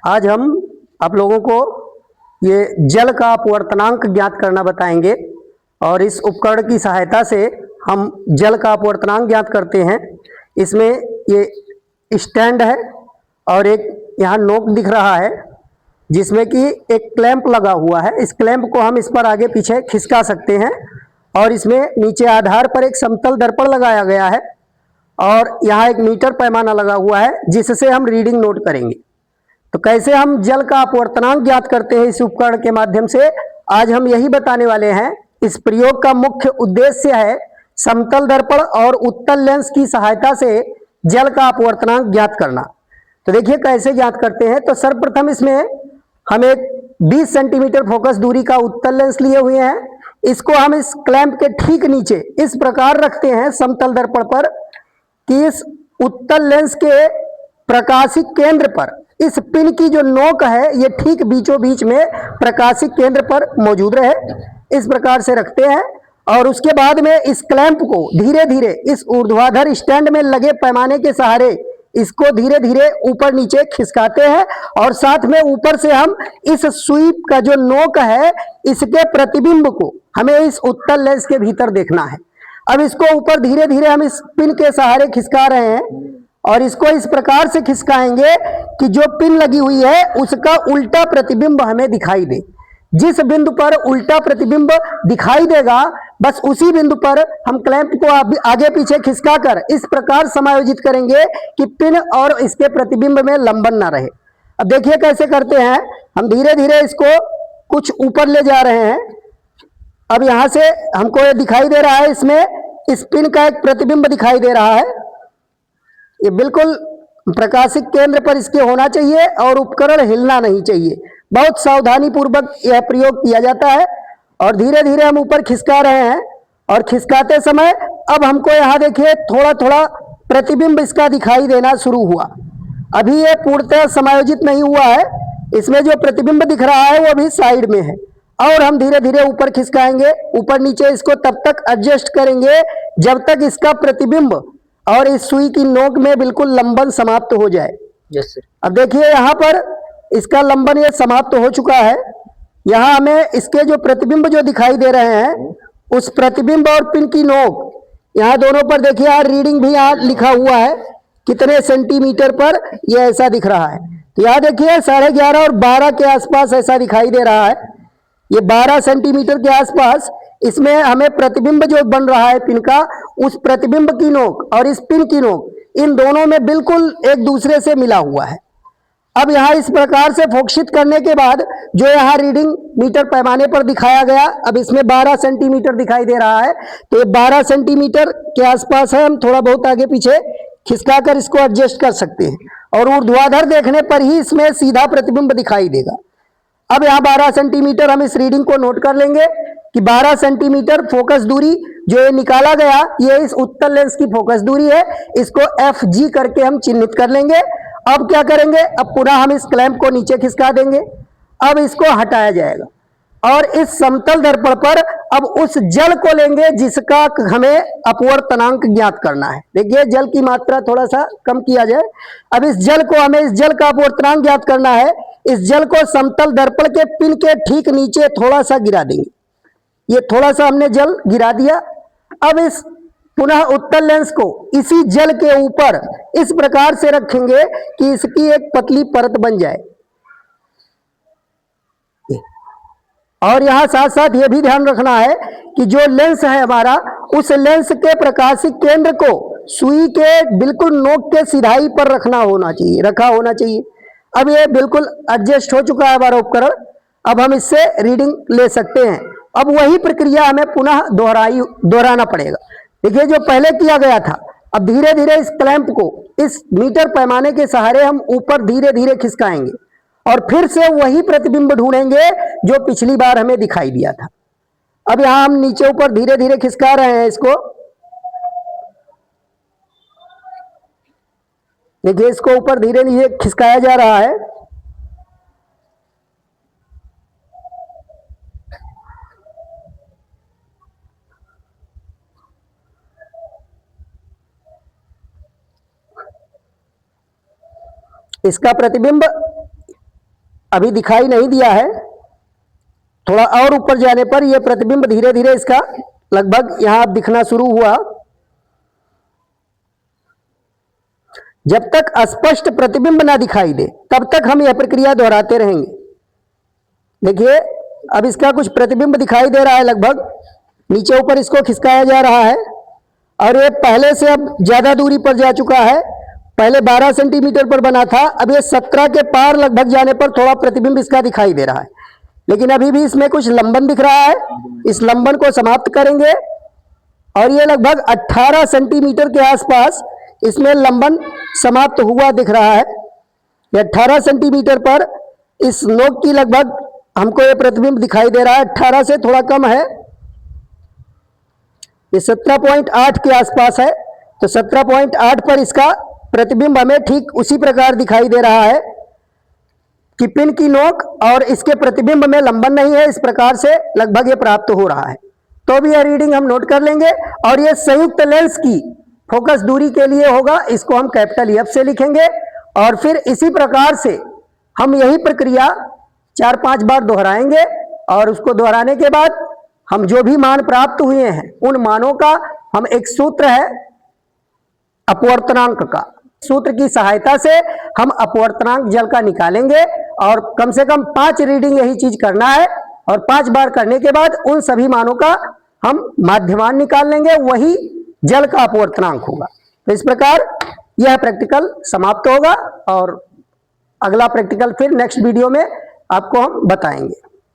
आज हम आप लोगों को ये जल का अपवर्तनांक ज्ञात करना बताएंगे और इस उपकरण की सहायता से हम जल का अपवर्तनांक ज्ञात करते हैं। इसमें ये स्टैंड है और एक यहाँ नोक दिख रहा है जिसमें कि एक क्लैंप लगा हुआ है। इस क्लैंप को हम इस पर आगे पीछे खिसका सकते हैं और इसमें नीचे आधार पर एक समतल दर्पण लगाया गया है और यहाँ एक मीटर पैमाना लगा हुआ है जिससे हम रीडिंग नोट करेंगे। तो कैसे हम जल का अपवर्तनांक ज्ञात करते हैं इस उपकरण के माध्यम से, आज हम यही बताने वाले हैं। इस प्रयोग का मुख्य उद्देश्य है समतल दर्पण और उत्तल लेंस की सहायता से जल का अपवर्तनांक ज्ञात करना। तो देखिए कैसे ज्ञात करते हैं। तो सर्वप्रथम इसमें हम एक 20 सेंटीमीटर फोकस दूरी का उत्तल लेंस लिए हुए हैं। इसको हम इस क्लैंप के ठीक नीचे इस प्रकार रखते हैं समतल दर्पण पर कि इस उत्तल लेंस के प्रकाशिक केंद्र पर इस पिन की जो नोक है ये ठीक बीचों बीच में प्रकाशिक केंद्र पर मौजूद रहे। इस प्रकार से रखते हैं और उसके बाद में इस क्लैंप को धीरे धीरे इस ऊर्ध्वाधर स्टैंड में लगे पैमाने के सहारे इसको धीरे धीरे ऊपर नीचे खिसकाते हैं और साथ में ऊपर से हम इस सुई का जो नोक है इसके प्रतिबिंब को हमें इस उत्तल लेंस के भीतर देखना है। अब इसको ऊपर धीरे धीरे हम इस पिन के सहारे खिसका रहे हैं और इसको इस प्रकार से खिसकाएंगे कि जो पिन लगी हुई है उसका उल्टा प्रतिबिंब हमें दिखाई दे। जिस बिंदु पर उल्टा प्रतिबिंब दिखाई देगा बस उसी बिंदु पर हम क्लैंप को आगे पीछे खिसकाकर इस प्रकार समायोजित करेंगे कि पिन और इसके प्रतिबिंब में लंबन ना रहे। अब देखिए कैसे करते हैं। हम धीरे धीरे इसको कुछ ऊपर ले जा रहे हैं। अब यहां से हमको ये दिखाई दे रहा है, इसमें इस पिन का एक प्रतिबिंब दिखाई दे रहा है। ये बिल्कुल प्रकाशिक केंद्र पर इसके होना चाहिए और उपकरण हिलना नहीं चाहिए। बहुत सावधानी पूर्वक यह प्रयोग किया जाता है और धीरे धीरे हम ऊपर खिसका रहे हैं और खिसकाते समय अब हमको यहाँ देखिए थोड़ा थोड़ा प्रतिबिंब इसका दिखाई देना शुरू हुआ। अभी ये पूर्णतः समायोजित नहीं हुआ है, इसमें जो प्रतिबिंब दिख रहा है वो भी साइड में है और हम धीरे धीरे ऊपर खिसकाएंगे। ऊपर नीचे इसको तब तक एडजस्ट करेंगे जब तक इसका प्रतिबिंब और इस सुई की नोक में बिल्कुल लंबन समाप्त हो जाए। Yes sir. अब देखिए यहाँ पर इसका लंबन ये समाप्त हो चुका है। यहाँ हमें इसके जो प्रतिबिंब जो दिखाई दे रहे हैं उस प्रतिबिंब और पिन की नोक यहाँ दोनों पर देखिए यहाँ रीडिंग भी यहाँ लिखा हुआ है कितने सेंटीमीटर पर ये ऐसा दिख रहा है। तो यहाँ देखिए 11.5 और 12 के आसपास ऐसा दिखाई दे रहा है। ये 12 सेंटीमीटर के आसपास इसमें हमें प्रतिबिंब जो बन रहा है पिन का, उस प्रतिबिंब की नोक और इस पिन की नोक इन दोनों में बिल्कुल एक दूसरे से मिला हुआ है। अब यहाँ इस प्रकार से फोकसित करने के बाद जो यहाँ रीडिंग मीटर पैमाने पर दिखाया गया, अब इसमें 12 सेंटीमीटर दिखाई दे रहा है। तो ये 12 सेंटीमीटर के आसपास है। हम थोड़ा बहुत आगे पीछे खिसका कर इसको एडजस्ट कर सकते हैं और ऊर्ध्वाधर देखने पर ही इसमें सीधा प्रतिबिंब दिखाई देगा। अब यहाँ 12 सेंटीमीटर हम इस रीडिंग को नोट कर लेंगे कि 12 सेंटीमीटर फोकस दूरी जो ये निकाला गया ये इस उत्तल लेंस की फोकस दूरी है। इसको FG करके हम चिन्हित कर लेंगे। अब क्या करेंगे, अब पुनः हम इस क्लैंप को नीचे खिसका देंगे। अब इसको हटाया जाएगा और इस समतल दर्पण पर अब उस जल को लेंगे जिसका हमें अपवर्तनांक ज्ञात करना है। देखिए जल की मात्रा थोड़ा सा कम किया जाए। अब इस जल को हमें इस जल का अपवर्तनांक ज्ञात करना है। इस जल को समतल दर्पण के पिन के ठीक नीचे थोड़ा सा गिरा देंगे। ये थोड़ा सा हमने जल गिरा दिया। अब इस पुनः उत्तल लेंस को इसी जल के ऊपर इस प्रकार से रखेंगे कि इसकी एक पतली परत बन जाए। और यहाँ साथ साथ ये भी ध्यान रखना है कि जो लेंस है हमारा उस लेंस के प्रकाशिक केंद्र को सुई के बिल्कुल नोक के सिधाई पर रखा होना चाहिए। अब ये बिल्कुल एडजस्ट हो चुका है हमारा उपकरण। अब हम इससे रीडिंग ले सकते हैं। अब वही प्रक्रिया हमें पुनः दोहराना पड़ेगा। देखिए जो पहले किया गया था, अब धीरे धीरे इस क्लैंप को इस मीटर पैमाने के सहारे हम ऊपर धीरे धीरे खिसकाएंगे और फिर से वही प्रतिबिंब ढूंढेंगे जो पिछली बार हमें दिखाई दिया था। अब यहां हम नीचे ऊपर धीरे धीरे खिसका रहे हैं इसको। देखिए इसको ऊपर धीरे धीरे खिसकाया जा रहा है। इसका प्रतिबिंब अभी दिखाई नहीं दिया है, थोड़ा और ऊपर जाने पर यह प्रतिबिंब धीरे धीरे इसका लगभग यहां दिखना शुरू हुआ। जब तक स्पष्ट प्रतिबिंब ना दिखाई दे तब तक हम यह प्रक्रिया दोहराते रहेंगे। देखिए अब इसका कुछ प्रतिबिंब दिखाई दे रहा है, लगभग नीचे ऊपर इसको खिसकाया जा रहा है और ये पहले से अब ज्यादा दूरी पर जा चुका है। पहले 12 सेंटीमीटर पर बना था, अब ये 17 के पार लगभग जाने पर थोड़ा प्रतिबिंब इसका दिखाई दे रहा है, लेकिन अभी भी इसमें कुछ लंबन दिख रहा है। इस लंबन को समाप्त करेंगे और ये लगभग 18 सेंटीमीटर के आसपास इसमें लंबन समाप्त हुआ दिख रहा है। ये 18 सेंटीमीटर पर इस नोक की लगभग हमको ये प्रतिबिंब दिखाई दे रहा है। 18 से थोड़ा कम है, ये 17.8 के आसपास है। तो 17.8 पर इसका प्रतिबिंब हमें ठीक उसी प्रकार दिखाई दे रहा है कि पिन की नोक और इसके प्रतिबिंब में लंबन नहीं है। इस प्रकार से लगभग ये प्राप्त हो रहा है। तो भी यह रीडिंग हम नोट कर लेंगे और ये संयुक्त लेंस की फोकस दूरी के लिए होगा, इसको हम कैपिटल F से लिखेंगे और फिर इसी प्रकार से हम यही प्रक्रिया 4-5 बार दोहराएंगे और उसको दोहराने के बाद हम जो भी मान प्राप्त हुए हैं उन मानों का हम एक सूत्र है अपवर्तनांक का, सूत्र की सहायता से हम अपवर्तनांक जल का निकालेंगे और कम से कम 5 रीडिंग यही चीज करना है और 5 बार करने के बाद उन सभी मानों का हम माध्यमान निकाल लेंगे, वही जल का अपवर्तनांक होगा। तो इस प्रकार यह प्रैक्टिकल समाप्त होगा और अगला प्रैक्टिकल फिर नेक्स्ट वीडियो में आपको हम बताएंगे।